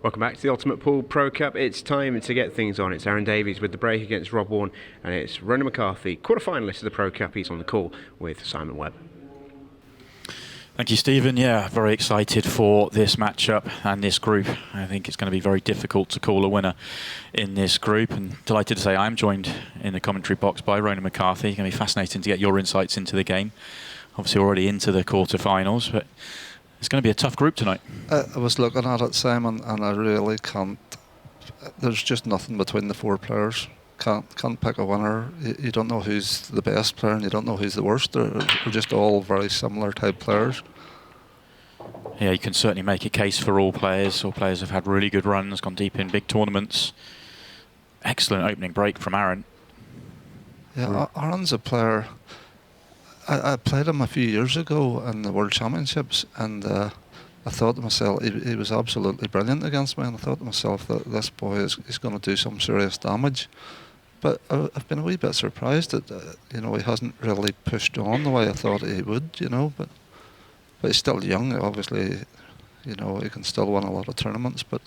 Welcome back to the Ultimate Pool Pro Cup. It's time to get things on. It's Aaron Davies with the break against Rob Wharne, and it's Ronan McCarthy, quarter-finalist of the Pro Cup. He's on the call with Simon Webb. Thank you, Stephen. Yeah, very excited for this matchup and this group. I think it's going to be very difficult to call a winner in this group, and delighted to say I'm joined in the commentary box by Ronan McCarthy. It's going to be fascinating to get your insights into the game. Obviously already into the quarter-finals, but it's going to be a tough group tonight. I was looking at it, Simon, and I really can't. There's just nothing between the four players. Can't pick a winner. You don't know who's the best player, and you don't know who's the worst. They're just all very similar type players. Yeah, you can certainly make a case for all players. All players have had really good runs, gone deep in big tournaments. Excellent opening break from Aaron. Yeah, Aaron's a player. I played him a few years ago in the World Championships, and I thought to myself, he was absolutely brilliant against me, and I thought to myself that this boy is going to do some serious damage. But I've been a wee bit surprised that he hasn't really pushed on the way I thought he would, But he's still young, obviously. He can still win a lot of tournaments. But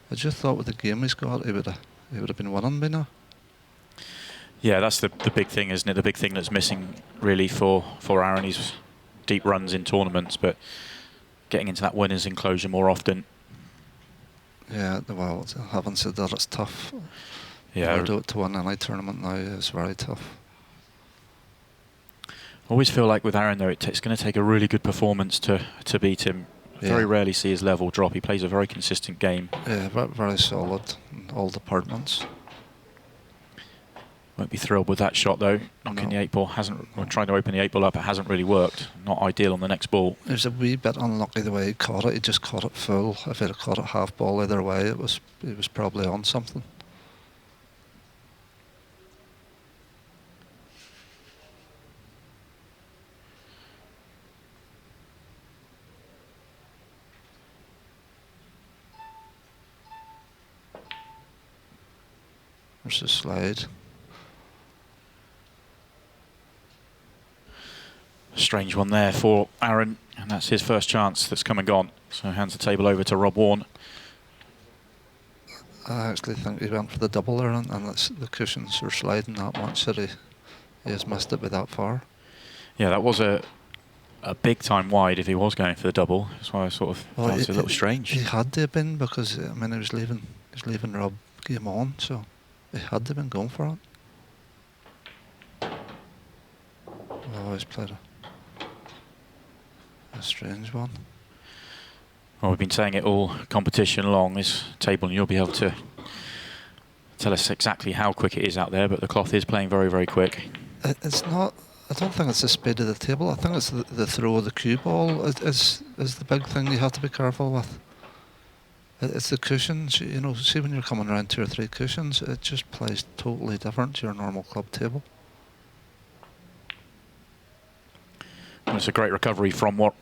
I just thought with the game he's got, he would have been winning by now. Yeah, that's the big thing, isn't it? The big thing that's missing really for Aaron. He's deep runs in tournaments, but getting into that winner's enclosure more often. Yeah, well, having said that, it's tough. Yeah, to win any tournament now is very tough. I always feel like with Aaron, though, it's going to take a really good performance to beat him. Yeah. Very rarely see his level drop. He plays a very consistent game. Yeah, very solid in all departments. Won't be thrilled with that shot, though. Knocking the 8-ball trying to open the 8-ball up, it hasn't really worked. Not ideal on the next ball. It was a wee bit unlucky the way he caught it. He just caught it full. If he'd have caught it half ball either way, he was probably on something. There's a slide. Strange one there for Aaron, and that's his first chance that's come and gone. So hands the table over to Rob Wharne. I actually think he went for the double there, and the cushions are sliding that much that he has missed it by that far. Yeah, that was a big time wide if he was going for the double. That's why I sort of felt it a little strange. He had to have been, because he was leaving Rob game on, so he had to have been going for it. I always played a strange one. Well, we've been saying it all competition long, this table, and you'll be able to tell us exactly how quick it is out there, but the cloth is playing very, very quick. It's not. I don't think it's the speed of the table. I think it's the throw of the cue ball is the big thing you have to be careful with. It's the cushions. See when you're coming around 2 or 3 cushions, it just plays totally different to your normal club table. And it's a great recovery from Rob.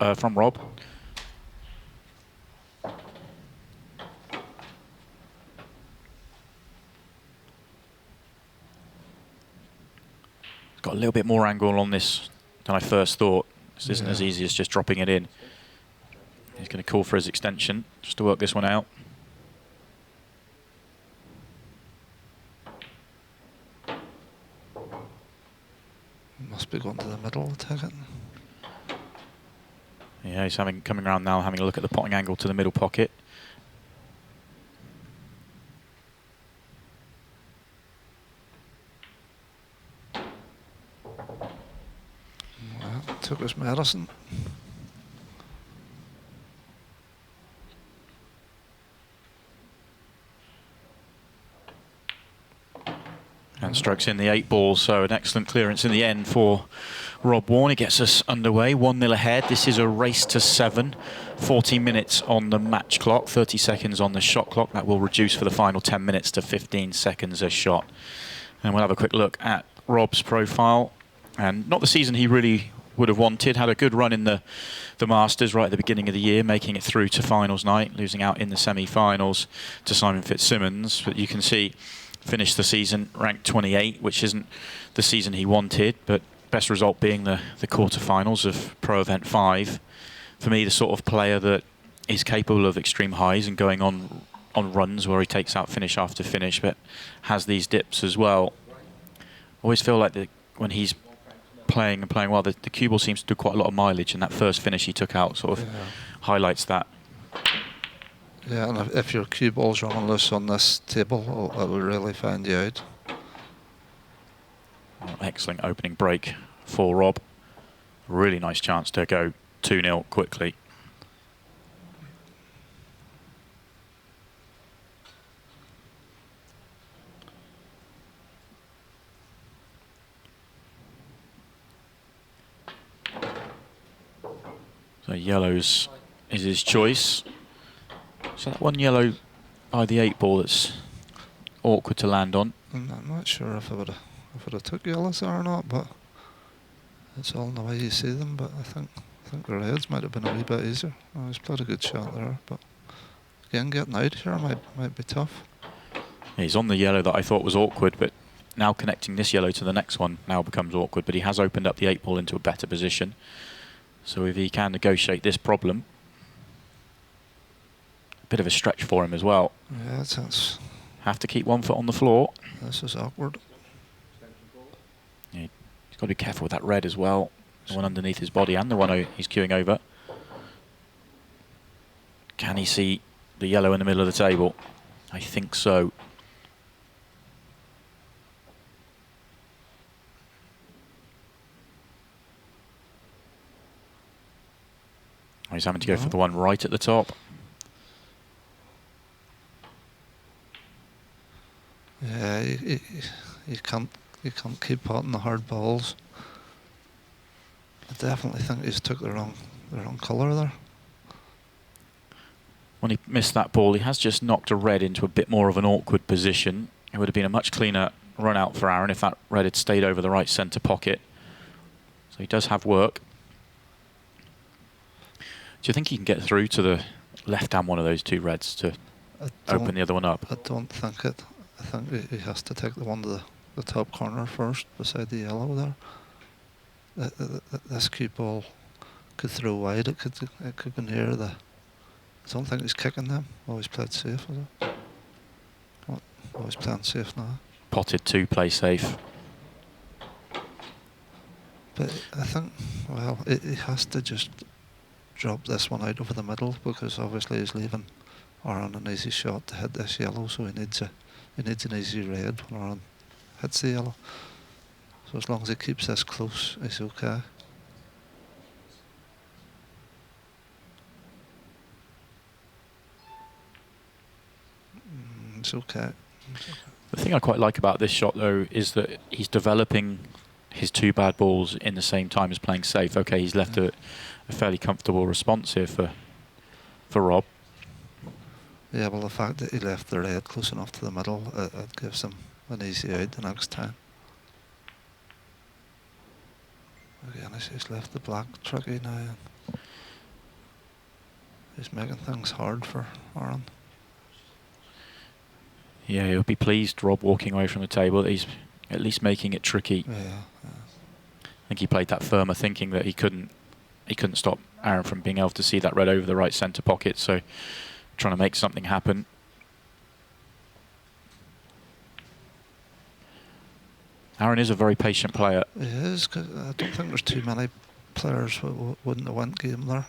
Got a little bit more angle on this than I first thought. This isn't as easy as just dropping it in. He's going to call for his extension just to work this one out. Must be going to the middle, I take it. Yeah, he's coming around now, having a look at the potting angle to the middle pocket. Well, took his medicine. And strokes in the 8-ball, so an excellent clearance in the end for Rob Wharne. He gets us underway, 1-0 ahead. This is a race to 7. 40 minutes on the match clock, 30 seconds on the shot clock. That will reduce for the final 10 minutes to 15 seconds a shot. And we'll have a quick look at Rob's profile. And not the season he really would have wanted. Had a good run in the Masters right at the beginning of the year, making it through to finals night, losing out in the semi-finals to Simon Fitzsimmons. But you can see, finished the season ranked 28, which isn't the season he wanted, but best result being the quarterfinals of Pro Event 5. For me, the sort of player that is capable of extreme highs and going on on runs where he takes out finish after finish, but has these dips as well. Always feel like when he's playing well, the cue ball seems to do quite a lot of mileage, and that first finish he took out sort of highlights that. Yeah, and if your cue ball's running loose on this table, it will really find you out. Excellent opening break for Rob. Really nice chance to go 2-0 quickly. So yellows is his choice. So that one yellow by the 8 ball that's awkward to land on. I'm not sure if I would have took yellows there or not, but it's all in the way you see them. But I think the reds might have been a wee bit easier. Oh, he's played a good shot there, but again, getting out here might be tough. He's on the yellow that I thought was awkward, but now connecting this yellow to the next one now becomes awkward. But he has opened up the 8 ball into a better position. So if he can negotiate this problem, a bit of a stretch for him as well. Yeah, it's have to keep 1 foot on the floor. This is awkward. Yeah, he's got to be careful with that red as well. The one underneath his body and the one he's queuing over. Can he see the yellow in the middle of the table? I think so. He's having to go for the one right at the top. Yeah, you can't keep potting the hard balls. I definitely think he's took the wrong colour there. When he missed that ball, he has just knocked a red into a bit more of an awkward position. It would have been a much cleaner run out for Aaron if that red had stayed over the right centre pocket. So he does have work. Do you think he can get through to the left-hand one of those 2 reds to open the other one up? I don't think it. I think he has to take the one to the top corner first, beside the yellow there. This cue ball could throw wide. It could go near the. I don't think he's kicking them. Always played safe, is it? Always playing safe now. Potted 2, play safe. But I think, well, he has to just drop this one out over the middle, because obviously he's leaving Aaron an easy shot to hit this yellow, so he needs an easy red when Aaron hits the yellow. So as long as he keeps this close, he's okay. It's okay. The thing I quite like about this shot, though, is that he's developing his 2 bad balls in the same time as playing safe. Okay, he's left a fairly comfortable response here for Rob. Yeah, well, the fact that he left the red close enough to the middle, it gives him an easy out the next time. Again, he's left the black tricky now. And he's making things hard for Aaron. Yeah, he'll be pleased, Rob, walking away from the table, that he's at least making it tricky. Yeah. I think he played that firmer, thinking that he couldn't stop Aaron from being able to see that red over the right centre pocket, so trying to make something happen. Aaron is a very patient player. He is, 'cause I don't think there's too many players who wouldn't have won game there.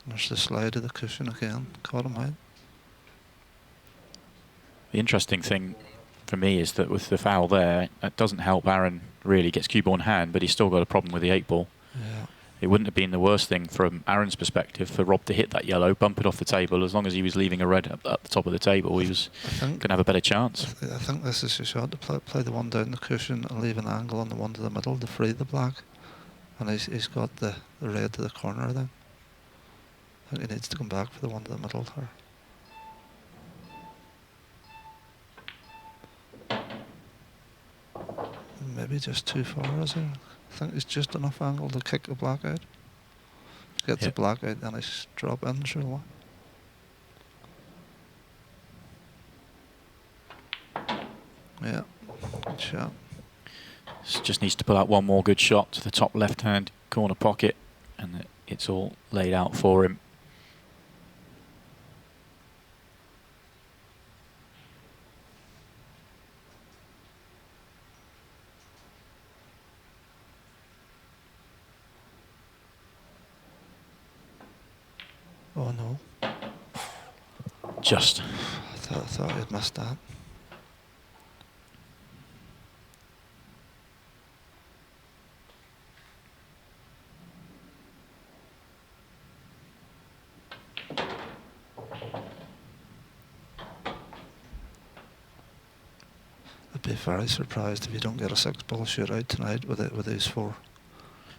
There's the slide of the cushion again, caught him out. The interesting thing for me is that with the foul there, it doesn't help Aaron really. Gets cue ball in hand, but he's still got a problem with the 8 ball. Yeah. It wouldn't have been the worst thing from Aaron's perspective for Rob to hit that yellow, bump it off the table. As long as he was leaving a red at the top of the table, he was going to have a better chance. I think this is a shot to play the one down the cushion and leave an angle on the one to the middle to free the black. And he's got the red to the corner then. I think he needs to come back for the one to the middle there. Maybe just too far, is he? I think it's just enough angle to kick the black out. Gets the black out, then he's drop in, surely. Yeah, good shot. Just needs to pull out one more good shot to the top left-hand corner pocket, and it's all laid out for him. Oh no. Just. I thought I'd missed that. I'd be very surprised if you don't get a 6-ball shootout tonight with these 4.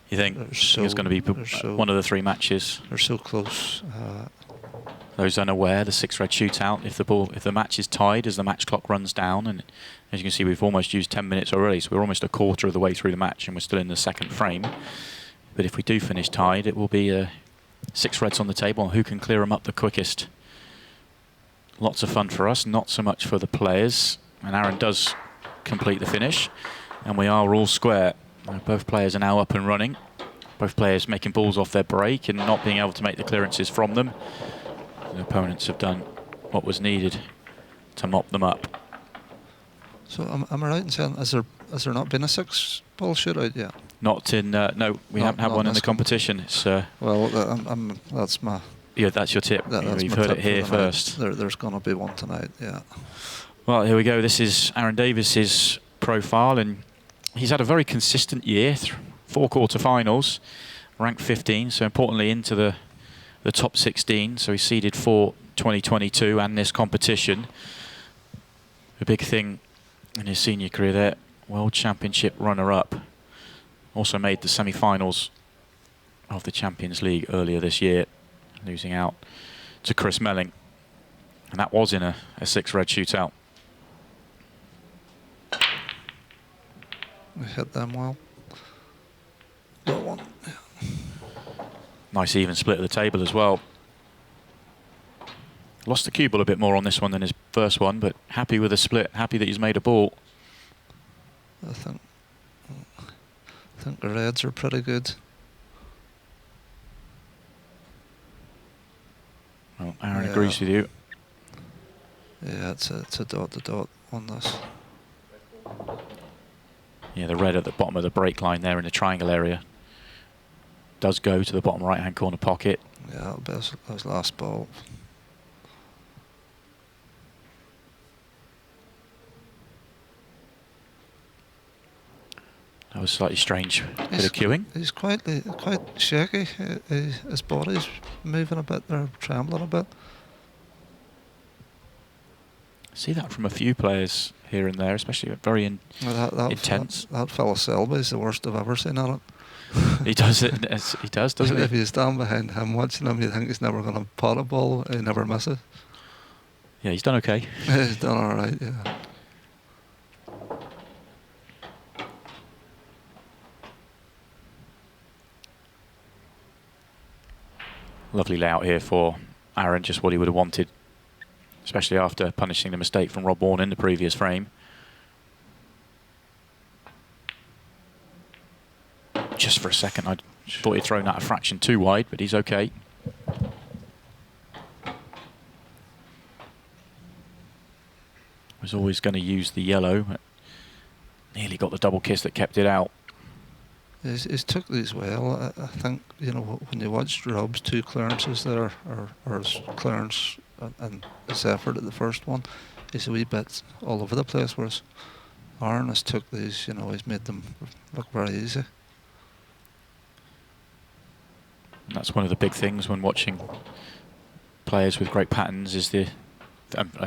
You think it's going to be one of the 3 matches? They're so close. Those unaware, the 6-red shootout. If the match is tied as the match clock runs down, and as you can see, we've almost used 10 minutes already, so we're almost a quarter of the way through the match, and we're still in the 2nd frame. But if we do finish tied, it will be 6 reds on the table, and who can clear them up the quickest. Lots of fun for us, not so much for the players. And Aaron does complete the finish, and we are all square. Both players are now up and running. Both players making balls off their break and not being able to make the clearances from them. The opponents have done what was needed to mop them up. So am I right in saying, has there not been a 6-ball shootout yet? Not in, no, we haven't had one in the competition. It's, well, that's my... Yeah, that's your tip. You've heard it here first. There's going to be one tonight, yeah. Well, here we go. This is Aaron Davies' profile, and he's had a very consistent year. 4 quarter-finals, ranked 15, so importantly into the top 16. So he's seeded for 2022 and this competition. A big thing in his senior career there, World Championship runner-up. Also made the semi-finals of the Champions League earlier this year, losing out to Chris Melling. And that was in a 6-red shootout. We hit them well. Got one. Yeah. Nice even split of the table as well. Lost the cue ball a bit more on this one than his first one, but happy with the split, happy that he's made a ball. I think the reds are pretty good. Well, Aaron agrees with you. Yeah, it's a dot-to-dot on this. Yeah, the red at the bottom of the break line there in the triangle area does go to the bottom right-hand corner pocket. Yeah, that'll be his last ball. That was slightly strange bit of cueing. He's quite shaky. His body's moving a bit there, trembling a bit. See that from a few players here and there, especially very intense. That fella Selby's the worst I've ever seen at it. He does it. He does, doesn't he? If you stand behind him watching him, you think he's never going to pot a ball. He never misses. Yeah, he's done okay. He's done all right. Yeah. Lovely layout here for Aaron, just what he would have wanted, especially after punishing the mistake from Rob Wharne in the previous frame. Just for a second, I thought he'd thrown that a fraction too wide, but he's okay. Was always going to use the yellow, but nearly got the double kiss that kept it out. He's took these well. I think, you know, when you watched Rob's 2 clearances there, or his clearance and his effort at the first one, he's a wee bit all over the place, whereas Aaron has took these, you know, he's made them look very easy. And that's one of the big things when watching players with great patterns is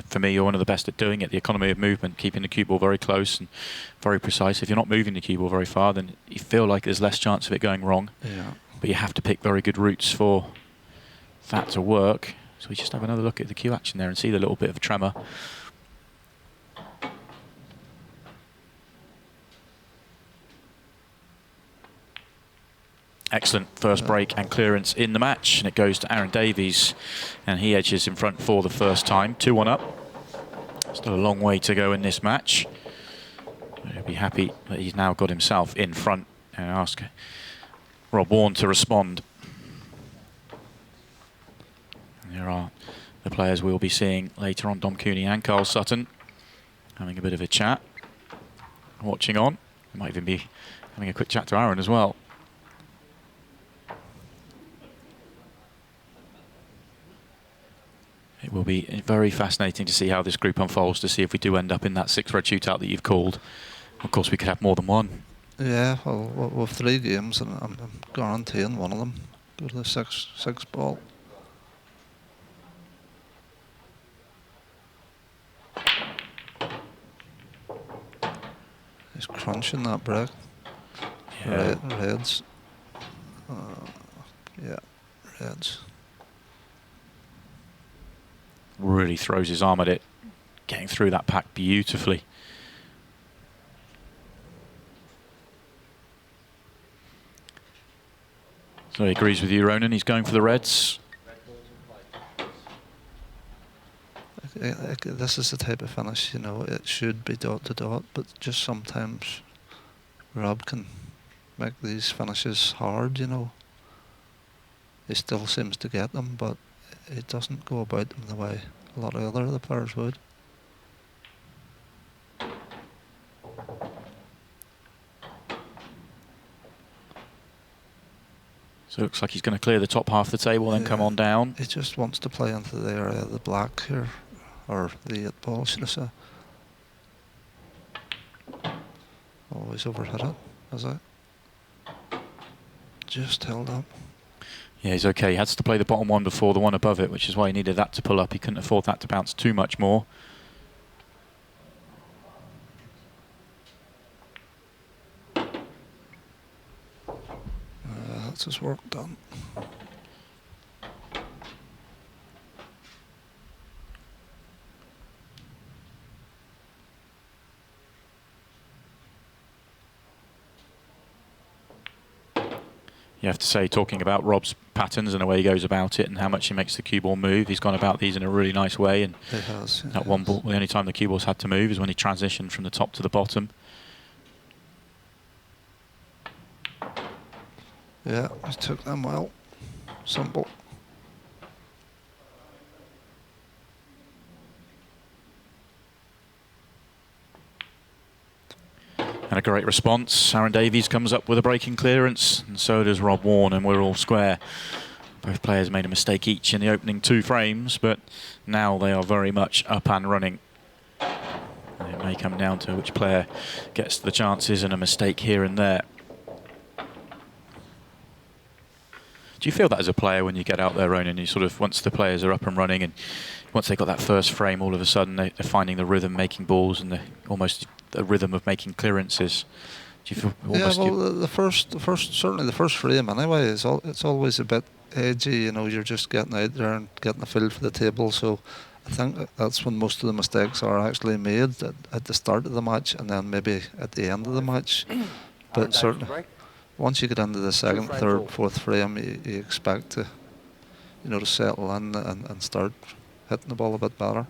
for me, you're one of the best at doing it, the economy of movement, keeping the cue ball very close and very precise. If you're not moving the cue ball very far, then you feel like there's less chance of it going wrong. Yeah. But you have to pick very good routes for that to work. So we just have another look at the cue action there and see the little bit of a tremor. Excellent first break and clearance in the match, and it goes to Aaron Davies, and he edges in front for the first time. 2-1 up. Still a long way to go in this match. He'll be happy that he's now got himself in front, and ask Rob Wharne to respond. And there are the players we'll be seeing later on, Dom Cooney and Carl Sutton, having a bit of a chat, watching on. Might even be having a quick chat to Aaron as well. It will be very fascinating to see how this group unfolds, to see if we do end up in that 6-red shootout that you've called. Of course, we could have more than one. Yeah, well, we've 3 games, and I'm guaranteeing one of them go to the six ball. He's crunching that break. Yeah. Reds. Yeah, reds. Really throws his arm at it, getting through that pack beautifully. So he agrees with you, Ronan. He's going for the reds. This is the type of finish, you know, it should be dot to dot, but just sometimes Rob can make these finishes hard, you know. He still seems to get them, but it doesn't go about them the way a lot of other players would. So it looks like he's going to clear the top half of the table, then come on down. He just wants to play into the area of the black here, or the 8 ball, should I say. Always overhit it, has it? Just held up. Yeah, he's okay. He had to play the bottom one before the one above it, which is why he needed that to pull up. He couldn't afford that to bounce too much more. That's his work done. You have to say, talking about Rob's patterns and the way he goes about it and how much he makes the cue ball move, he's gone about these in a really nice way. And He has. that one ball, the only time the cue ball's had to move is when he transitioned from the top to the bottom. Yeah, he took them well. Simple. And a great response. Aaron Davies comes up with a breaking clearance, and so does Rob Wharne, and we're all square. Both players made a mistake each in the opening 2 frames, but now they are very much up and running. And it may come down to which player gets the chances and a mistake here and there. Do you feel that as a player when you get out there, Ronan? You sort of, once the players are up and running, and once they've got that first frame, all of a sudden they're finding the rhythm, making balls, and almost the rhythm of making clearances. Do you feel almost? Yeah, well, the first, certainly the first frame anyway, it's always a bit edgy. You know, you're just getting out there and getting a feel for the table. So I think that's when most of the mistakes are actually made at the start of the match, and then maybe at the end of the match. But certainly, once you get into the second, third, fourth frame, you expect to, you know, to settle in and start hitting the ball a bit better.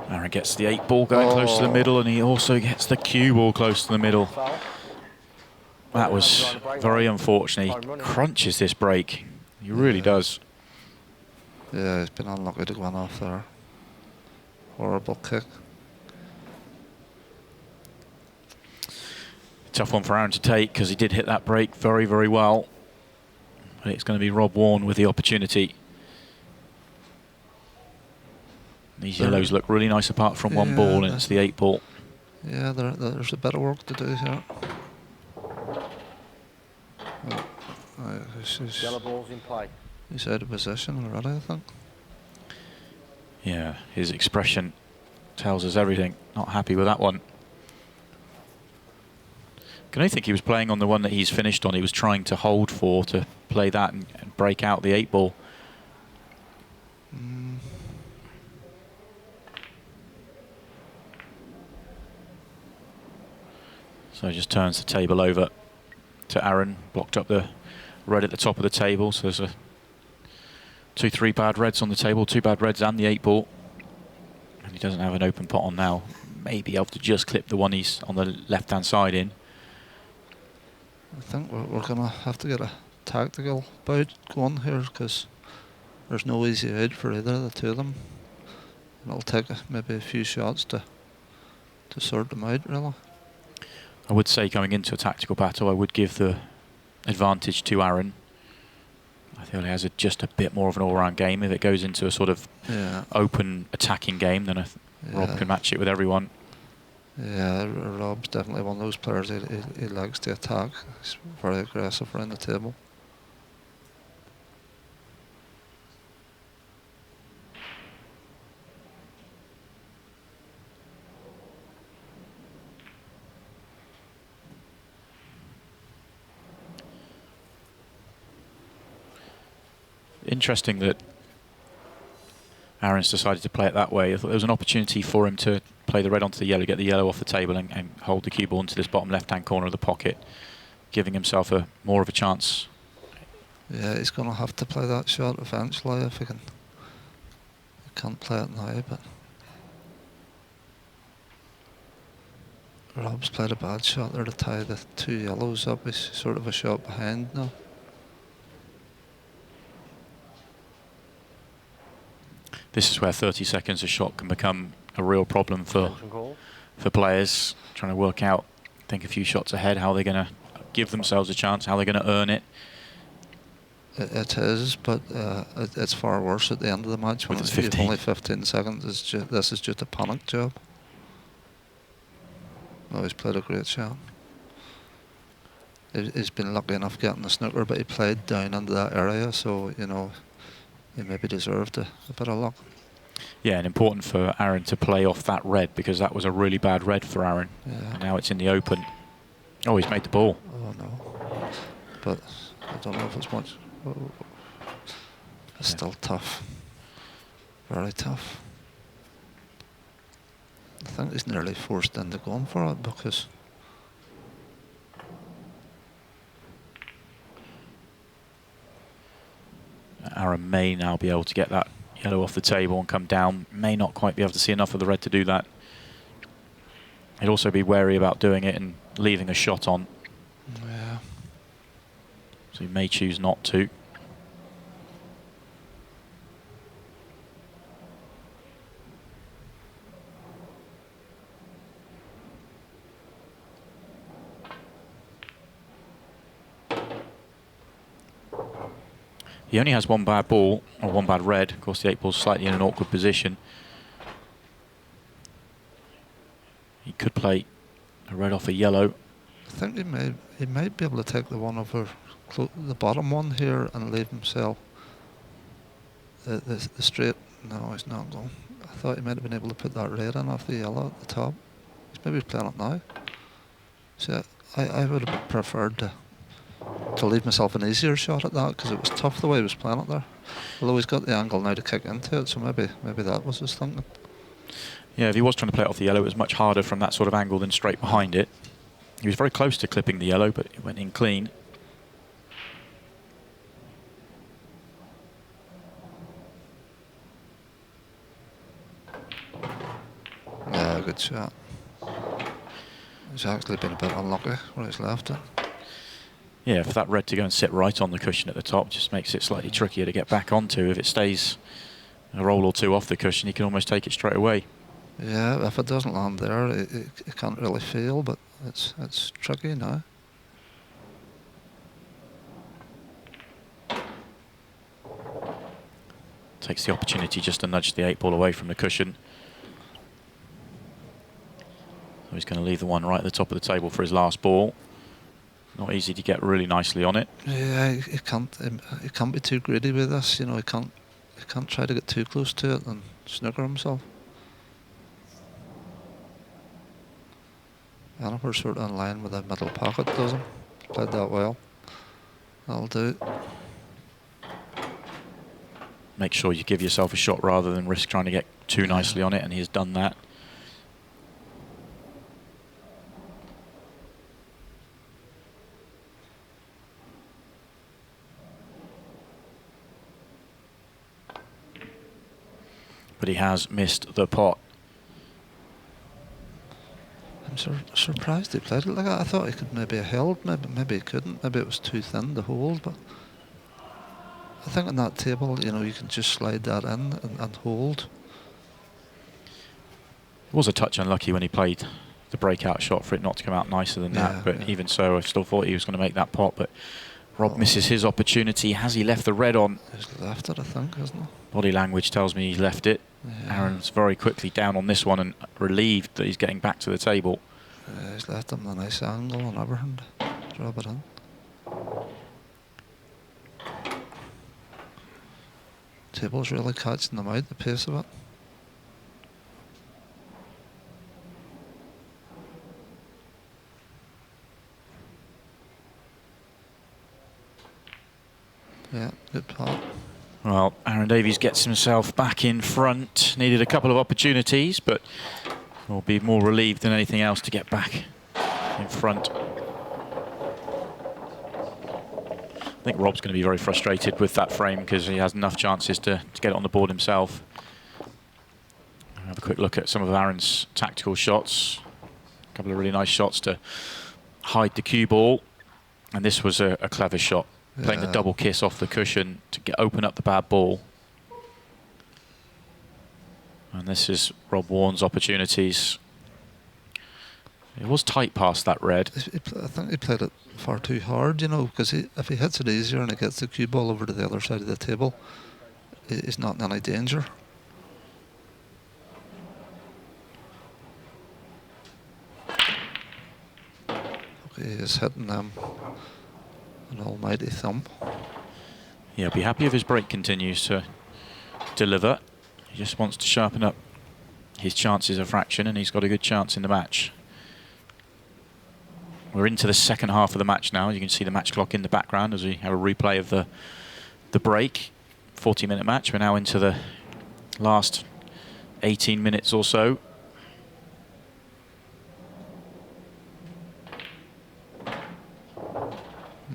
Aaron gets the 8 ball going close to the middle, and he also gets the cue ball close to the middle. That was very unfortunate. He crunches this break. He really does. Yeah, he's been unlucky to go on off there. Horrible kick. Tough one for Aaron to take, because he did hit that break very, very well. But it's going to be Rob Wharne with the opportunity. These yellows look really nice apart from one ball, and it's the 8 ball. Yeah, there's a bit of work to do here. Yellow ball's in play. He's out of position already, I think. Yeah, his expression tells us everything. Not happy with that one. Can I think he was playing on the one that he's finished on? He was trying to hold for to play that and break out the 8 ball. So he just turns the table over to Aaron, blocked up the red at the top of the table. So there's a 2-3 bad reds on the table, 2 bad reds and the 8 ball. And he doesn't have an open pot on now. Maybe able to just clip the one he's on the left-hand side in. I think we're going to have to get a tactical bout going here, because there's no easy out for either of the two of them. And it'll take maybe a few shots to sort them out, really. I would say going into a tactical battle, I would give the advantage to Aaron. I feel he has just a bit more of an all-round game. If it goes into a sort of open attacking game, then Rob can match it with everyone. Yeah, Rob's definitely one of those players. He likes to attack. He's very aggressive around the table. Interesting that Aaron's decided to play it that way. I thought there was an opportunity for him to play the red onto the yellow, get the yellow off the table and hold the cue ball into this bottom left-hand corner of the pocket, giving himself more of a chance. Yeah, he's going to have to play that shot eventually if he can. He can't play it now, but Rob's played a bad shot there to tie the 2 yellows up. He's sort of a shot behind now. This is where 30 seconds a shot can become a real problem for players trying to work out, think a few shots ahead, how they're going to give themselves a chance, how they're going to earn it. It is, but it's far worse at the end of the match when it's only 15 seconds. This is just a panic job. No, he's played a great shot. He's been lucky enough getting the snooker, but he played down into that area, so, you know, he maybe deserved a bit of luck. Yeah, and important for Aaron to play off that red, because that was a really bad red for Aaron. Yeah. And now it's in the open. Oh, he's made the ball. Oh, no. But I don't know if it's much. It's still tough. Very tough. I think he's nearly forced into going for it, because Aaron may now be able to get that yellow off the table and come down. May not quite be able to see enough of the red to do that. He'd also be wary about doing it and leaving a shot on. yeah. So he may choose not to. He only has 1 bad ball, or 1 bad red. Of course, the 8 ball's slightly in an awkward position. He could play a red off a yellow. I think he might be able to take the one over the bottom one here and leave himself the straight. No, he's not going. I thought he might have been able to put that red in off the yellow at the top. He's maybe playing it now. So I would have preferred to leave myself an easier shot at that, because it was tough the way he was playing it there. Although he's got the angle now to kick into it, so maybe that was his thinking. Yeah, if he was trying to play it off the yellow, it was much harder from that sort of angle than straight behind it. He was very close to clipping the yellow, but it went in clean. Yeah, good shot. He's actually been a bit unlucky where he's left it. Yeah, for that red to go and sit right on the cushion at the top just makes it slightly trickier to get back onto. If it stays a roll or two off the cushion, you can almost take it straight away. Yeah, if it doesn't land there, it can't really feel, but it's tricky now. Takes the opportunity just to nudge the 8 ball away from the cushion. So he's going to leave the one right at the top of the table for his last ball. Not easy to get really nicely on it. Yeah, he can't be too greedy with this. You know, he can't try to get too close to it and snooker himself. Anniver's sort of in line with the middle pocket, doesn't played that well. That'll do. Make sure you give yourself a shot rather than risk trying to get too nicely on it, and he's done that. but he has missed the pot. I'm surprised he played it like that. I thought he could maybe have held, maybe he couldn't, maybe it was too thin to hold, but I think on that table, you know, you can just slide that in and hold. It was a touch unlucky when he played the breakout shot for it not to come out nicer than that, but even so, I still thought he was going to make that pot, but Rob misses his opportunity. Has he left the red on? He's left it, I think, hasn't he? Body language tells me he's left it. Yeah. Aaron's very quickly down on this one and relieved that he's getting back to the table. He's left him a nice angle and everything. Drop it in. Table's really catching them out, the pace of it. Yeah, good pot. Well, Aaron Davies gets himself back in front. Needed a couple of opportunities, but will be more relieved than anything else to get back in front. I think Rob's going to be very frustrated with that frame because he has enough chances to get it on the board himself. I'll have a quick look at some of Aaron's tactical shots. A couple of really nice shots to hide the cue ball. And this was a clever shot. Playing the double kiss off the cushion to open up the bad ball. And this is Rob Wharne's opportunities. It was tight past that red. I think he played it far too hard, you know, because if he hits it easier and he gets the cue ball over to the other side of the table, he's not in any danger. Okay, he's hitting them an almighty thump. Yeah, be happy if his break continues to deliver. He just wants to sharpen up his chances a fraction, and he's got a good chance in the match. We're into the second half of the match now. You can see the match clock in the background as we have a replay of the break. 40-minute match. We're now into the last 18 minutes or so.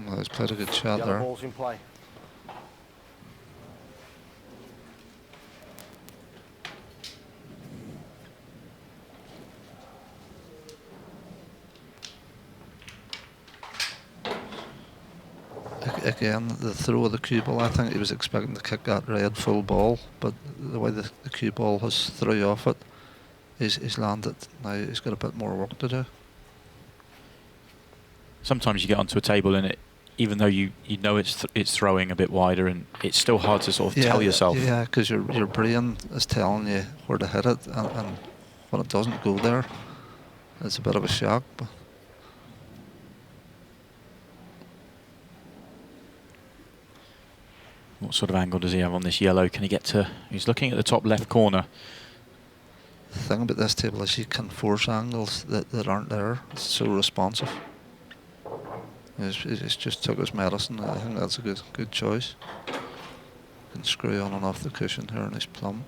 Well, he's played a good shot there. Ball's in play. Again, the throw of the cue ball, I think he was expecting to kick that red full ball, but the way the cue ball has thrown off it, he's landed. Now he's got a bit more work to do. Sometimes you get onto a table and even though you know it's throwing a bit wider, and it's still hard to sort of tell yourself. Yeah, because your brain is telling you where to hit it, and when it doesn't go there, it's a bit of a shock. But what sort of angle does he have on this yellow? Can he get to... He's looking at the top left corner. the thing about this table is you can force angles that aren't there. It's so responsive. He's just took his medicine. I think that's a good choice. Can screw on and off the cushion here, and he's plumb.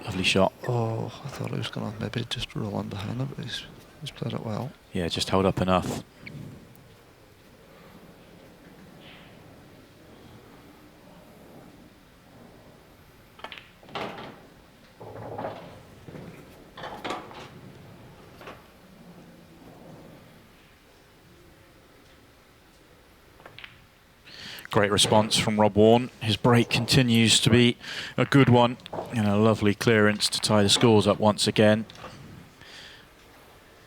Lovely shot. Oh, I thought he was going to maybe just roll in behind it, but he's played it well. Yeah, just held up enough. Great response from Rob Wharne. His break continues to be a good one, and a lovely clearance to tie the scores up once again.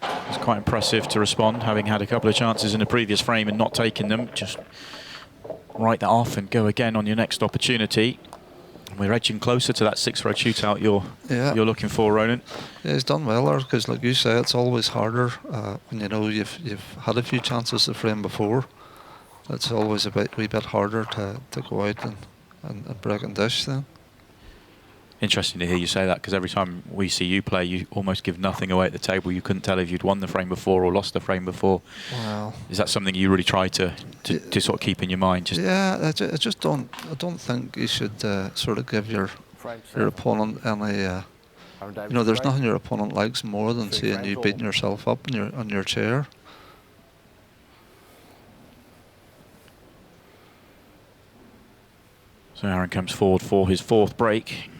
It's quite impressive to respond, having had a couple of chances in the previous frame and not taking them. Just write that off and go again on your next opportunity. We're edging closer to that 6-throw shootout you're looking for, Ronan. Yeah, he's done well there, because like you say, it's always harder when you know you've had a few chances the frame before. It's always a wee bit harder to go out and break and dish then. Interesting to hear you say that, because every time we see you play, you almost give nothing away at the table. You couldn't tell if you'd won the frame before or lost the frame before. Wow. Is that something you really try to sort of keep in your mind? Yeah, I just don't think you should sort of give your opponent any You know, there's nothing your opponent likes more than seeing you beating yourself up on your chair. So Aaron comes forward for his 4th break.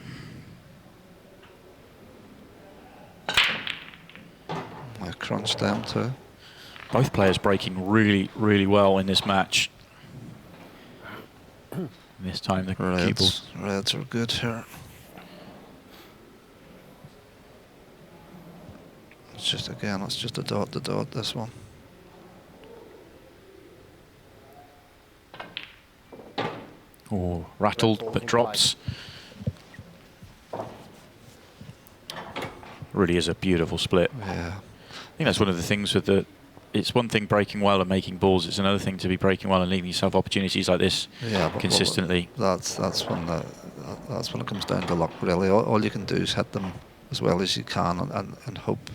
I crunched them too. Both players breaking really, really well in this match. This time the cue balls. Reds are good here. It's just a dot to dot, this one. Oh, rattled but drops. Really is a beautiful split. Yeah. I think that's one of the things with the. It's one thing breaking well and making balls. It's another thing to be breaking well and leaving yourself opportunities like this consistently. That's when it comes down to luck. Really, all you can do is hit them as well as you can and hope.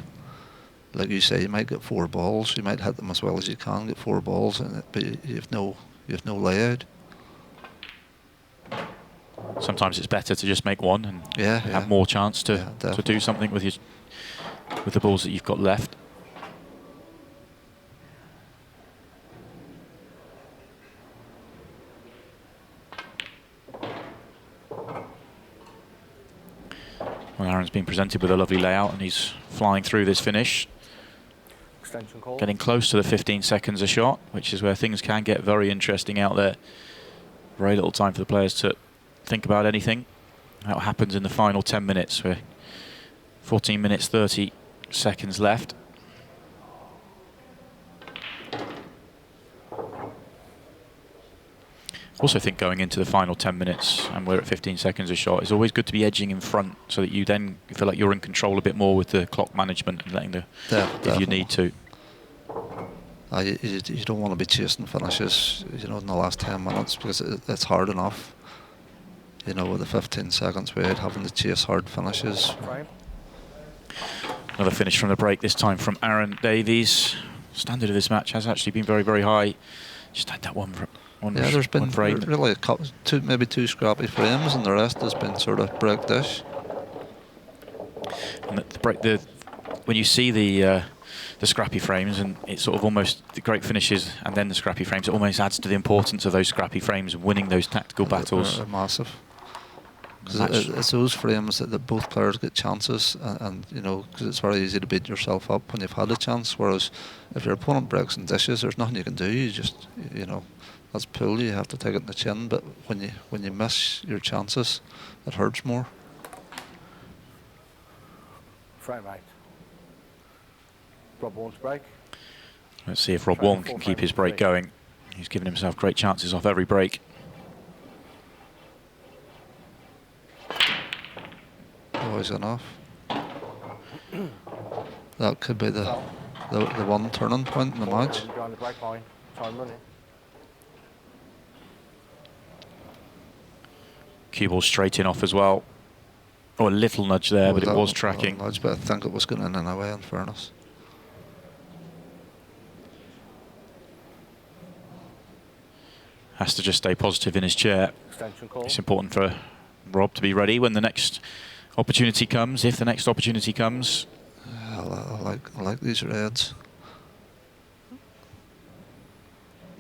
Like you say, you might get 4 balls. You might hit them as well as you can, get 4 balls, but you've no layout. Sometimes it's better to just make one and have more chance to do something with the balls that you've got left. Well, Aaron's been presented with a lovely layout and he's flying through this finish. Getting close to the 15 seconds a shot, which is where things can get very interesting out there. Very little time for the players to think about anything. What happens in the final 10 minutes? We're 14 minutes 30 seconds left. Also think going into the final 10 minutes and we're at 15 seconds a shot, it's always good to be edging in front so that you then feel like you're in control a bit more with the clock management and letting the if you need to. You don't want to be chasing finishes, you know, in the last 10 minutes because it's hard enough. You know, with the 15 seconds wait, having to chase hard finishes. Another finish from the break, this time from Aaron Davies. Standard of this match has actually been very, very high. Just had that one there's been frame. Really a couple, maybe two scrappy frames, and the rest has been sort of break dish. And when you see the scrappy frames, and it's sort of almost the great finishes and then the scrappy frames, it almost adds to the importance of those scrappy frames and winning those tactical battles. They're massive. Because it's those frames that both players get chances, and you know, because it's very easy to beat yourself up when you've had a chance. Whereas if your opponent breaks and dishes, there's nothing you can do. You just, you know, that's pull. You have to take it in the chin. But when you miss your chances, it hurts more. Frame right. Rob Wharne's break. Let's see if Rob Wharne can keep his break going. He's given himself great chances off every break. Always enough. That could be the one turning point in the match. Cue ball straight in off as well. Oh, a little nudge there, but it was tracking. Nudge, but I think it was going in anyway, in fairness. Has to just stay positive in his chair. It's important for Rob to be ready when the next opportunity comes, if the next opportunity comes. I like these reds.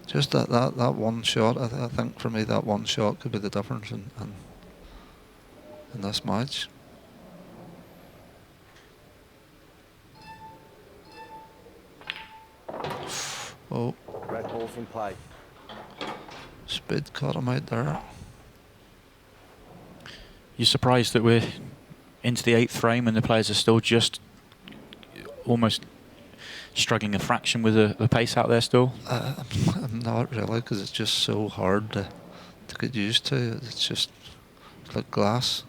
Just that one shot, I think for me that one shot could be the difference in this match. Oh. Red ball's in play. Speed caught him out there. You're surprised that we're into the 8th frame and the players are still just almost struggling a fraction with the pace out there still? I'm not really, because it's just so hard to get used to. It's just like glass.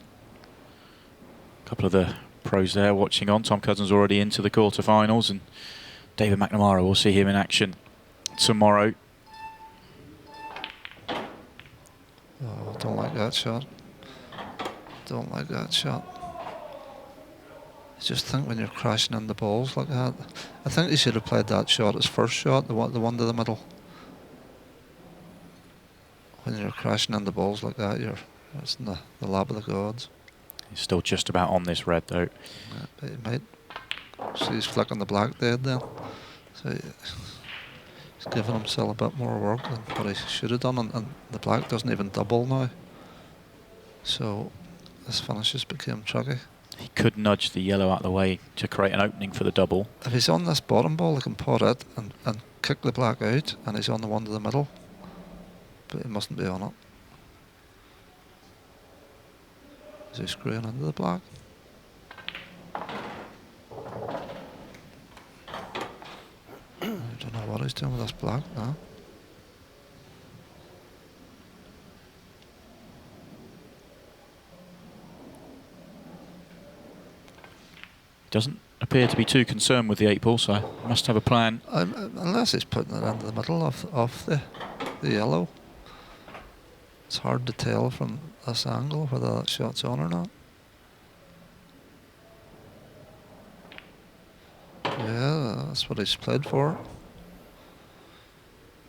A couple of the pros there watching on. Tom Cousins already into the quarterfinals, and David McNamara, we'll see him in action tomorrow. Oh, don't like that shot. Don't like that shot. I just think when you're crashing in the balls like that, I think he should have played that shot as first shot, the one to the middle. When you're crashing in the balls like that, it's in the lap of the gods. He's still just about on this red though. Yeah, but he might. So he's flicking the black dead then. So he's giving himself a bit more work than what he should have done, and the black doesn't even double now. So this finishes became tricky. He could nudge the yellow out of the way to create an opening for the double. If he's on this bottom ball, he can pot it and kick the black out, and he's on the one to the middle. But he mustn't be on it. Is he screwing into the black? I don't know what he's doing with this black now. Doesn't appear to be too concerned with the 8-ball, so must have a plan. Unless he's putting it into the middle of the yellow. It's hard to tell from this angle whether that shot's on or not. Yeah, that's what he's played for.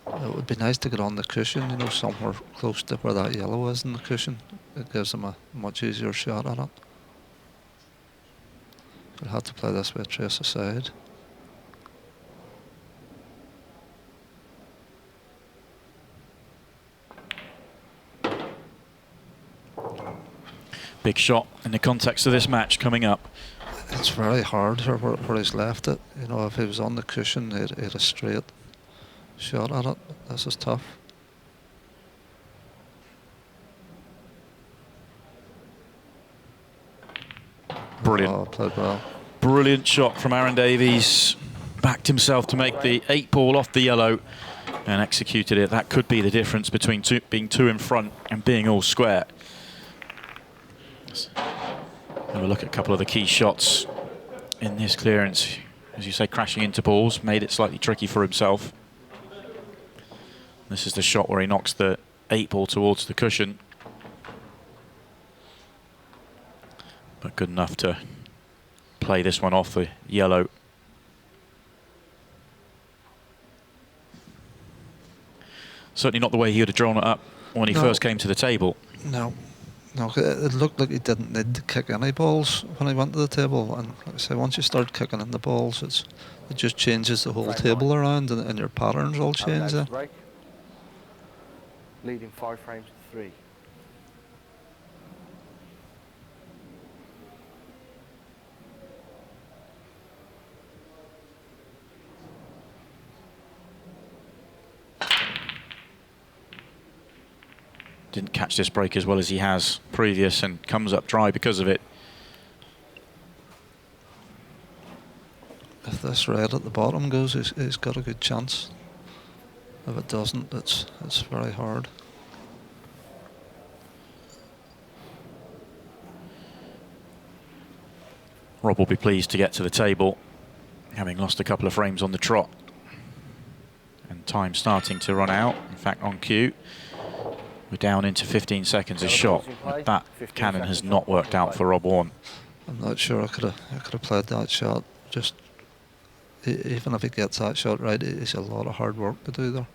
It would be nice to get on the cushion, you know, somewhere close to where that yellow is in the cushion. It gives him a much easier shot at it. He'll have to play this way, trace aside. Big shot in the context of this match coming up. It's very hard here where he's left it. You know, if he was on the cushion, he'd a straight shot at it. This is tough. Brilliant. Oh, played well. Brilliant shot from Aaron Davies. Backed himself to make the 8-ball off the yellow and executed it. That could be the difference between being two in front and being all square. Let's have a look at a couple of the key shots in this clearance. As you say, crashing into balls, made it slightly tricky for himself. This is the shot where he knocks the 8-ball towards the cushion. But good enough to play this one off the yellow. Certainly not the way he would have drawn it up when he first came to the table. No, it looked like he didn't need to kick any balls when he went to the table. And like I say, once you start kicking in the balls, it just changes the whole table around, and your patterns all change. Break. Leading 5 frames to 3. Didn't catch this break as well as he has previous and comes up dry because of it. If this red at the bottom goes, he's got a good chance. If it doesn't, it's very hard. Rob will be pleased to get to the table, having lost a couple of frames on the trot. And time starting to run out. In fact, on cue, we're down into 15 seconds a shot. That cannon has not worked out for Rob Wharne. I'm not sure I could have played that shot. Just even if he gets that shot right, it's a lot of hard work to do there.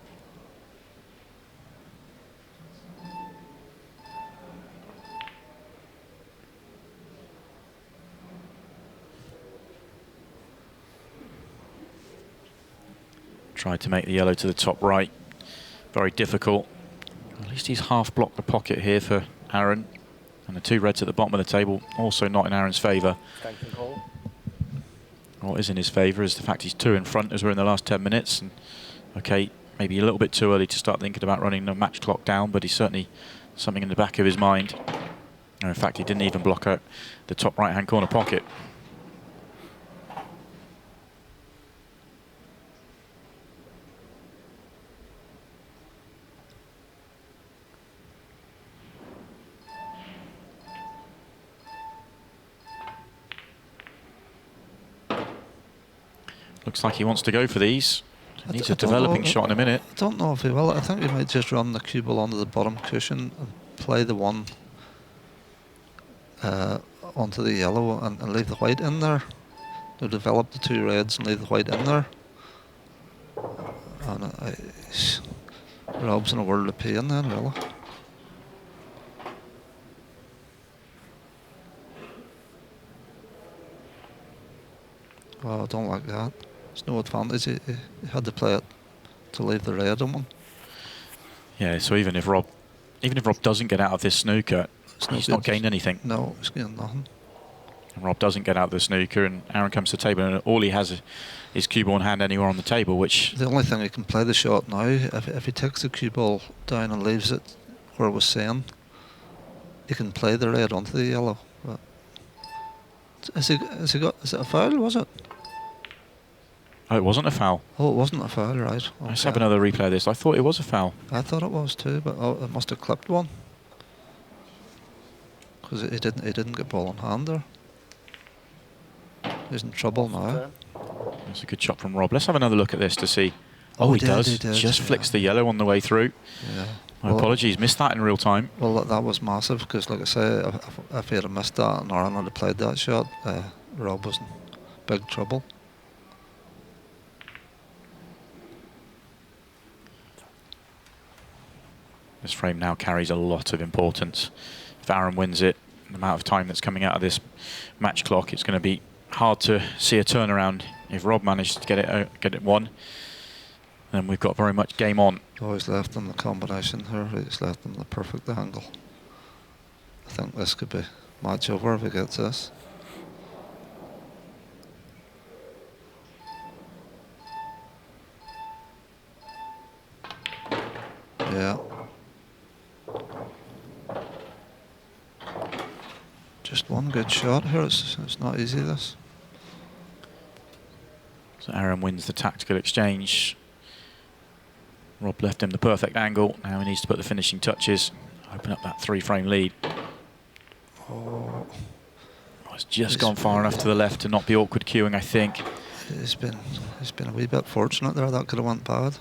Tried to make the yellow to the top right. Very difficult. At least he's half blocked the pocket here for Aaron. And the 2 reds at the bottom of the table also not in Aaron's favour. What is in his favour is the fact he's 2 in front as we're in the last 10 minutes. And okay, maybe a little bit too early to start thinking about running the match clock down, but he's certainly something in the back of his mind. And in fact, he didn't even block out the top right-hand corner pocket. Looks like he wants to go for these. He needs a developing shot in a minute. I don't know if he will. I think he might just run the cue ball onto the bottom cushion and play the one onto the yellow and leave the white in there. He'll develop the 2 reds and leave the white in there. And Rob's in a world of pain then, really. Oh, I don't like that. There's no advantage. He had to play it to leave the red on one. Yeah, so even if Rob doesn't get out of this snooker, he's not gained anything. No, he's gained nothing. And Rob doesn't get out of the snooker, and Aaron comes to the table, and all he has is cue ball in hand anywhere on the table, which... The only thing he can play the shot now, if he takes the cue ball down and leaves it where it was saying, he can play the red onto the yellow. But is it a foul, was it? Oh, it wasn't a foul. Oh, it wasn't a foul, right. Okay. Let's have another replay of this. I thought it was a foul. I thought it was too, but it must have clipped one. Because he didn't get ball in hand there. He's in trouble now. That's a good shot from Rob. Let's have another look at this to see. Oh, he does. He did, just yeah. flicks the yellow on the way through. Yeah. My apologies, missed that in real time. Well, that was massive because, like I say, if he had missed that and Aaron had played that shot, Rob was in big trouble. This frame now carries a lot of importance. If Aaron wins it, the amount of time that's coming out of this match clock, it's going to be hard to see a turnaround. If Rob managed to get it won, then we've got very much game on. Oh, he's left him the combination here. He's left him the perfect angle. I think this could be match over if he gets this. Yeah. Just one good shot here. It's not easy, this. So Aaron wins the tactical exchange. Rob left him the perfect angle. Now he needs to put the finishing touches, open up that 3-frame lead. Oh, It's just gone far enough to the left to not be awkward queuing, I think. he's been a wee bit fortunate there. That could have went bad.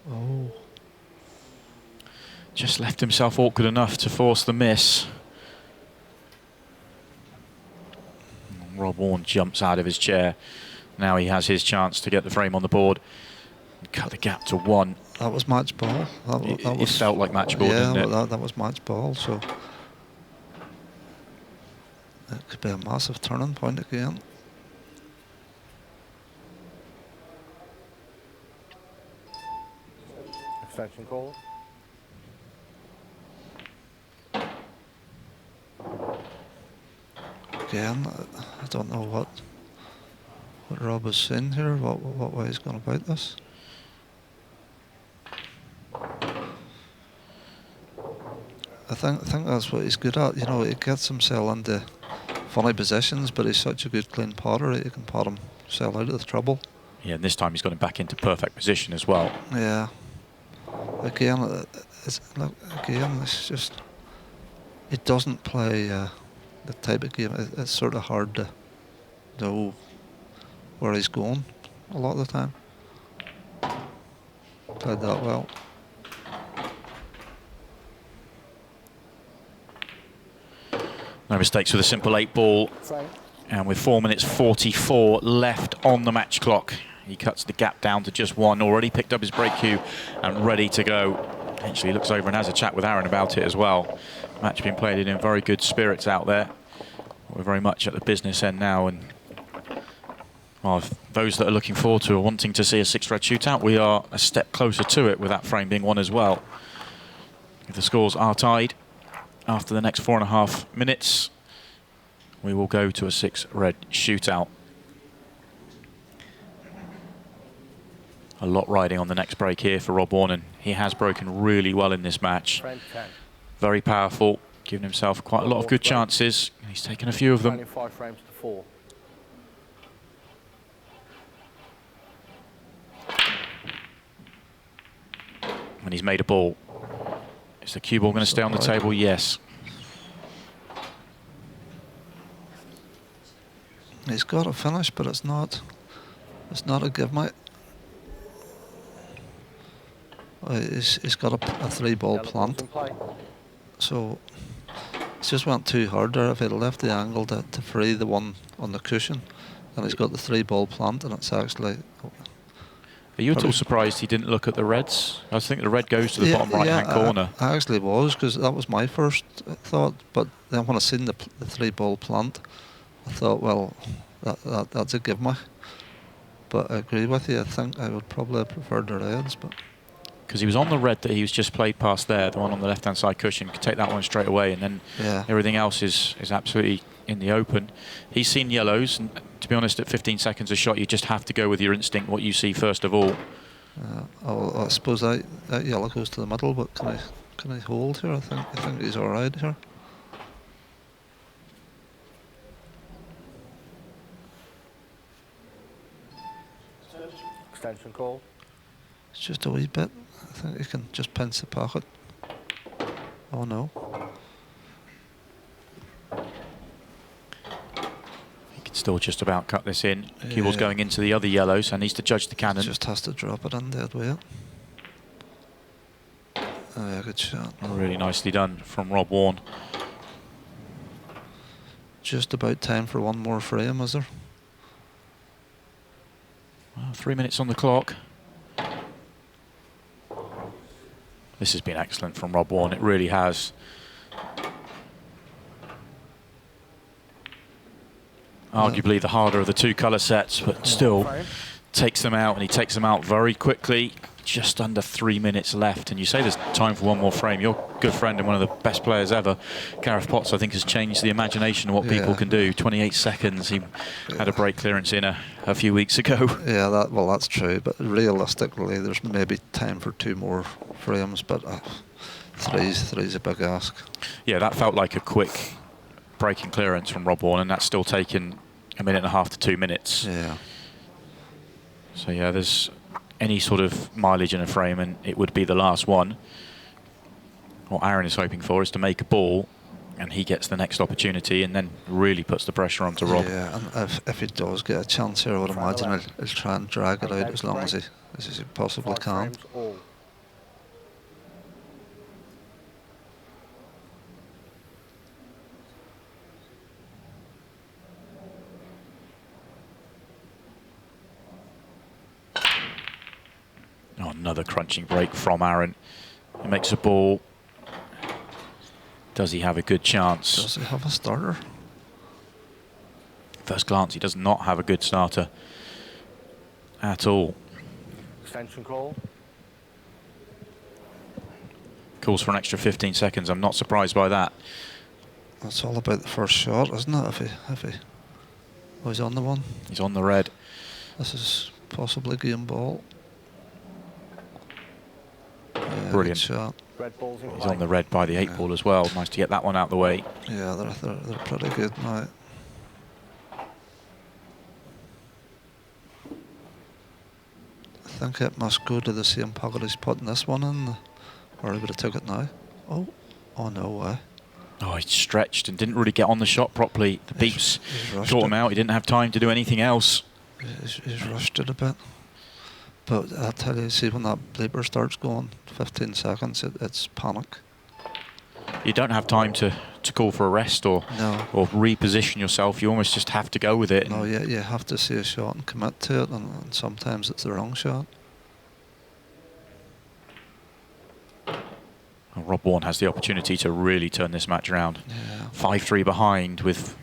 Oh. Just left himself awkward enough to force the miss. Rob Wharne jumps out of his chair. Now he has his chance to get the frame on the board and cut the gap to 1. That was match ball. It felt like match ball, yeah, didn't it? That was match ball, so it could be a massive turning point again. Extension call. Again, I don't know what Rob is saying here, what way he's going about this. I think that's what he's good at. You know, he gets himself into funny positions, but he's such a good clean potter, he can pot himself out of the trouble. Yeah, and this time he's got him back into perfect position as well. Yeah. Again, it's just, he doesn't play the type of game. It's sort of hard to know where he's going a lot of the time. Played that well. No mistakes with a simple 8-ball. Frame. And with 4 minutes 44 left on the match clock, he cuts the gap down to just 1. Already picked up his break cue and ready to go. Actually looks over and has a chat with Aaron about it as well. Match being played in very good spirits out there. We're very much at the business end now, and well, those that are looking forward to or wanting to see a 6-red shootout, we are a step closer to it, with that frame being won as well. If the scores are tied after the next 4.5 minutes, we will go to a 6-red shootout. A lot riding on the next break here for Rob Wharne, and he has broken really well in this match. Frame 10. Very powerful, giving himself quite a lot of good chances. He's taken a few of them. Only 5 frames to 4. And he's made a ball. Is the cue ball going to stay on the table? Yes. He's got a finish, but it's not a give, mate. He's got a 3-ball plant, so he's just went too hard there. If he'd left the angle to free the one on the cushion, and he's got the 3-ball plant, and it's actually Are you at all surprised he didn't look at the reds? I think the red goes to the bottom right-hand corner. I actually was, because that was my first thought. But then when I seen the 3-ball plant, I thought, well, that's a give me. But I agree with you. I think I would probably have preferred the reds, but. Because he was on the red that he was just played past there, the one on the left-hand side cushion, could take that one straight away, and then everything else is absolutely in the open. He's seen yellows, and to be honest, at 15 seconds a shot, you just have to go with your instinct, what you see first of all. I suppose that yellow goes to the middle, but can I hold here? I think he's all right here. Extension call. It's just a wee bit. I think he can just pinch the pocket. Oh no. He can still just about cut this in. Cue ball's going into the other yellow, so needs to judge the cannon. Just has to drop it in dead weight. Oh yeah, good shot. Really nicely done from Rob Wharne. Just about time for one more frame, is there? Well, 3 minutes on the clock. This has been excellent from Rob Wharne, it really has. Arguably the harder of the two colour sets, but still takes them out, and he takes them out very quickly. Just under 3 minutes left, and you say there's time for one more frame. Your good friend and one of the best players ever, Gareth Potts, I think has changed the imagination of what people can do. 28 seconds, he had a break clearance in a few weeks ago. Yeah, that's true, but realistically there's maybe time for 2 more frames, but three's a big ask. Yeah, that felt like a quick breaking clearance from Rob Wharne, and that's still taken 1.5 minutes to 2 minutes. Yeah. So yeah, there's any sort of mileage in a frame, and it would be the last one. What Aaron is hoping for is to make a ball, and he gets the next opportunity, and then really puts the pressure onto Rob. Yeah, and if he does get a chance here, I would imagine he'll try and drag it out as long as he possibly can. Oh, another crunching break from Aaron. He makes a ball. Does he have a good chance? Does he have a starter? First glance, he does not have a good starter at all. Extension call. Calls for an extra 15 seconds. I'm not surprised by that. It's all about the first shot, isn't it? If he oh, he's on the one. He's on the red. This is possibly game ball. Yeah, brilliant shot. He's on the red by the 8-ball as well. Nice to get that one out of the way. Yeah, they're pretty good now. I think it must go to the same pocket he's putting this one in, or he would have took it now. Oh no way. Oh, he stretched and didn't really get on the shot properly. The beeps caught him out. He didn't have time to do anything else. He's rushed it a bit. But I tell you, see, when that bleeper starts going, 15 seconds, it's panic. You don't have time to call for a rest or reposition yourself. You almost just have to go with it. No, you have to see a shot and commit to it, and sometimes it's the wrong shot. Well, Rob Wharne has the opportunity to really turn this match around. Yeah. 5-3 behind with,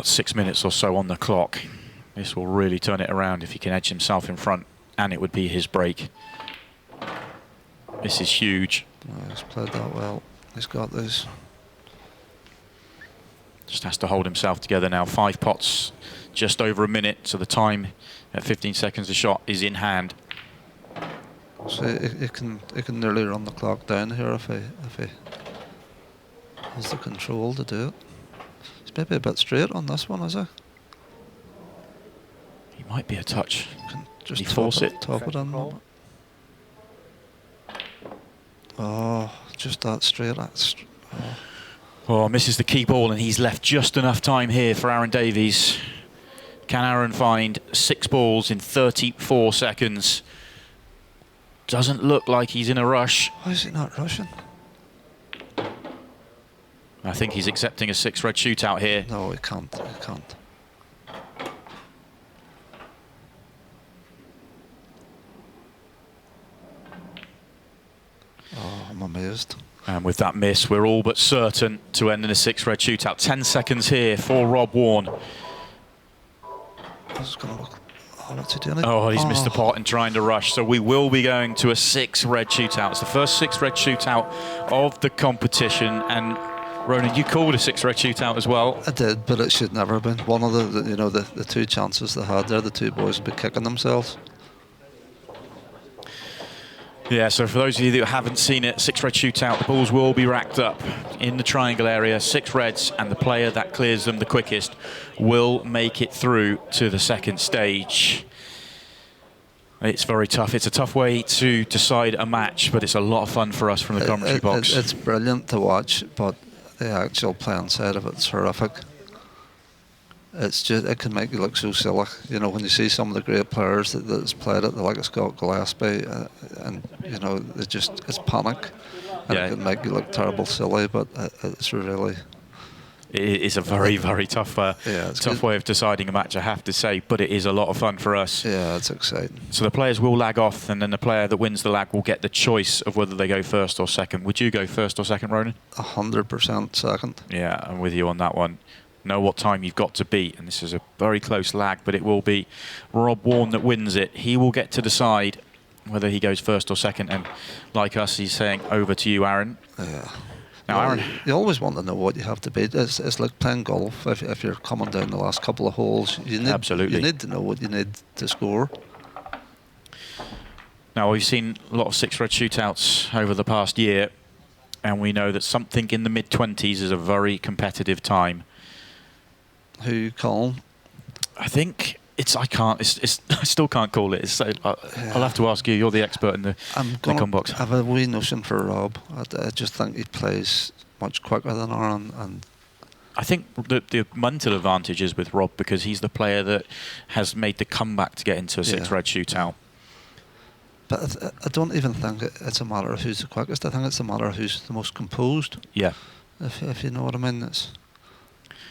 6 minutes or so on the clock. This will really turn it around if he can edge himself in front, and it would be his break. This is huge. Oh, he's played that well. He's got this. Just has to hold himself together now. 5 pots, just over a minute, so the time at 15 seconds a shot is in hand. So he can nearly run the clock down here if he has the control to do it. He's maybe a bit straight on this one, is he? He might be a touch. Can just he force it. Top it in. Oh, just that straight. Oh, misses the key ball, and he's left just enough time here for Aaron Davies. Can Aaron find 6 balls in 34 seconds? Doesn't look like he's in a rush. Why is he not rushing? I think he's accepting a 6-red shootout here. No, he can't. He can't. amazed. And with that miss, we're all but certain to end in a 6-red shootout. 10 seconds here for Rob Wharne. What's he doing? Oh, he's missed the pot in trying to rush. So we will be going to a 6-red shootout. It's the first 6-red shootout of the competition. And Ronan, you called a 6-red shootout as well. I did, but it should never have been. One of the two chances they had there, the two boys would be kicking themselves. Yeah, so for those of you that haven't seen it, 6-red shootout, the balls will be racked up in the triangle area, 6 reds, and the player that clears them the quickest will make it through to the second stage. It's very tough. It's a tough way to decide a match, but it's a lot of fun for us from the commentary box. It's brilliant to watch, but the actual playing side of it's horrific. It's just, it can make you look so silly. You know, when you see some of the great players that's played it, like Scott Gillespie, and you know, it's panic, and it can make you look terrible silly. But it's really, it is a very, very tough, tough way of deciding a match, I have to say. But it is a lot of fun for us. Yeah, it's exciting. So the players will lag off, and then the player that wins the lag will get the choice of whether they go first or second. Would you go first or second, Ronan? 100% second. Yeah, I'm with you on that one. Know what time you've got to beat, and this is a very close lag, but it will be Rob Wharne that wins it. He will get to decide whether he goes first or second, and like us, he's saying over to you, Aaron. Yeah. Now, Aaron, you always want to know what you have to beat. It's like playing golf. If you're coming down the last couple of holes, you need to know what you need to score. Now, we've seen a lot of 6-red shootouts over the past year, and we know that something in the mid-20s is a very competitive time. Who, Colin? I think it's. I can't. I still can't call it. I'll have to ask you. You're the expert in the com box. I have a wee notion for Rob. I just think he plays much quicker than Aaron, and I think the mental advantage is with Rob because he's the player that has made the comeback to get into a 6-red shootout. But I don't even think it's a matter of who's the quickest. I think it's a matter of who's the most composed. Yeah. If you know what I mean.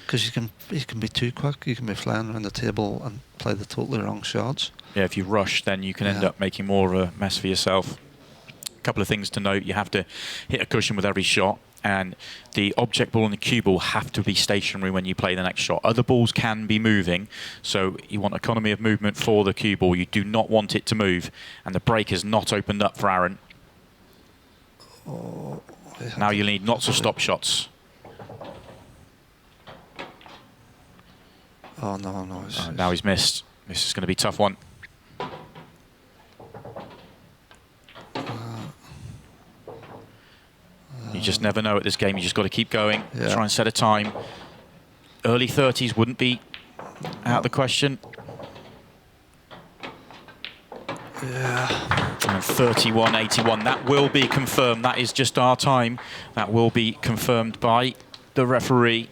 Because you can be too quick, you can be flying around the table and play the totally wrong shots. Yeah, if you rush, then you can end up making more of a mess for yourself. A couple of things to note: you have to hit a cushion with every shot, and the object ball and the cue ball have to be stationary when you play the next shot. Other balls can be moving, so you want economy of movement for the cue ball. You do not want it to move, and the break is not opened up for Aaron. Now you'll need lots of stop shots. Oh, no. Now he's missed. This is going to be a tough one. You just never know at this game. You just got to keep going. Yeah. Try and set a time. Early 30s wouldn't be out of the question. Yeah. And 31.81. That will be confirmed. That is just our time. That will be confirmed by the referee.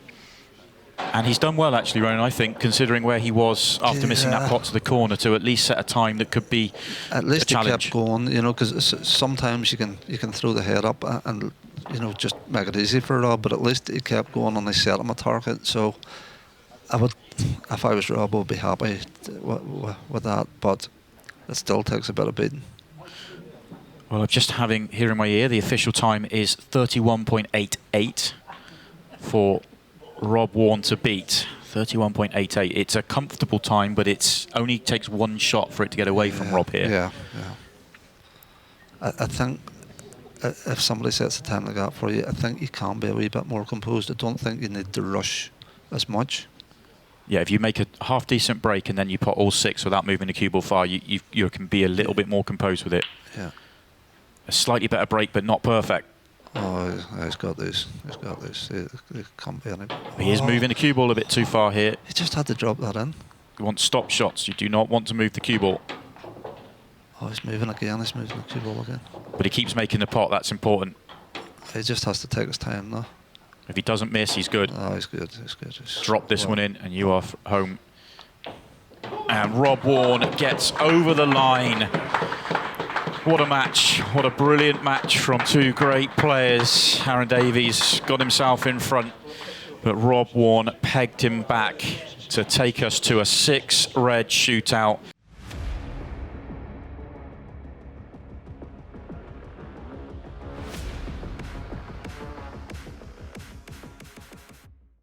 And he's done well, actually, Ronan, I think, considering where he was after missing that pot to the corner, to at least set a time that could be at least a challenge. He kept going, you know, because sometimes you can throw the head up and you know, just make it easy for Rob, but at least he kept going and they set him a target. So I would, if I was Rob, I would be happy with that, but it still takes a bit of beating. Well, I'm just having here in my ear, the official time is 31.88 for Rob Wharne to beat. 31.88. It's a comfortable time, but it's only takes one shot for it to get away from Rob here. Yeah. I think if somebody sets a time like that for you, I think you can be a wee bit more composed. I don't think you need to rush as much. Yeah, if you make a half-decent break and then you put all 6 without moving the cue ball far, you can be a little bit more composed with it. Yeah. A slightly better break, but not perfect. Oh, he's got this. It can't be any. He is moving the cue ball a bit too far here. He just had to drop that in. You want stop shots. You do not want to move the cue ball. Oh, he's moving again. He's moving the cue ball again. But he keeps making the pot. That's important. He just has to take his time now. If he doesn't miss, he's good. Oh, he's good. Drop this one in, and you are home. And Rob Wharne gets over the line. What a match. What a brilliant match from two great players. Aaron Davies got himself in front, but Rob Wharne pegged him back to take us to a 6-red shootout.